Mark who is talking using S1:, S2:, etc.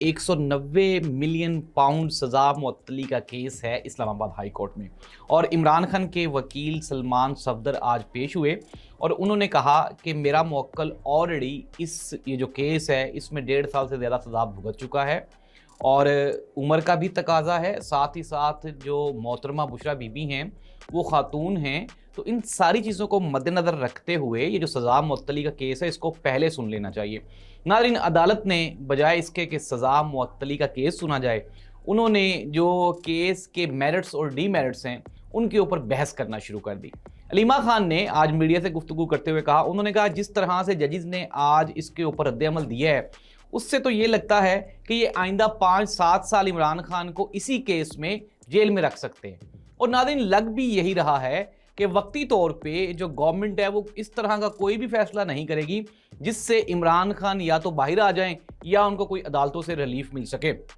S1: 190 million pound सज़ा मुअत्तली का case है इस्लामाबाद हाई कोर्ट में। और इमरान खान के वकील सलमान सफदर आज पेश हुए और उन्होंने कहा कि मेरा मुवक्किल ऑलरेडी ये जो केस है इसमें 1.5 साल से ज़्यादा सज़ा भुगत चुका है और उम्र का भी तकाजा है, साथ ही साथ जो मोहतरमा बुशरा बीबी हैं वो खातून हैं। तो इन सारी चीज़ों को मद्देनज़र रखते हुए ये जो सज़ा मुअत्तली का केस है इसको पहले सुन लेना चाहिए। नाज़रीन, अदालत ने बजाय इसके कि सज़ा मुअत्तली का केस सुना जाए, उन्होंने जो केस के मेरिट्स और डीमेरिट्स हैं उनके ऊपर बहस करना शुरू कर दी। अलीमा खान ने आज मीडिया से गुफ्तगू करते हुए कहा, उन्होंने कहा जिस तरह से जजेस ने आज इसके ऊपर रद्द-ए-अमल दिया है उससे तो ये लगता है कि ये आइंदा 5-7 साल इमरान खान को इसी केस में जेल में रख सकते हैं। और नाज़रीन, लग भी यही रहा है कि वक्ती तौर पे जो गवर्नमेंट है वो इस तरह का कोई भी फैसला नहीं करेगी जिससे इमरान खान या तो बाहर आ जाएं या उनको कोई अदालतों से रिलीफ मिल सके।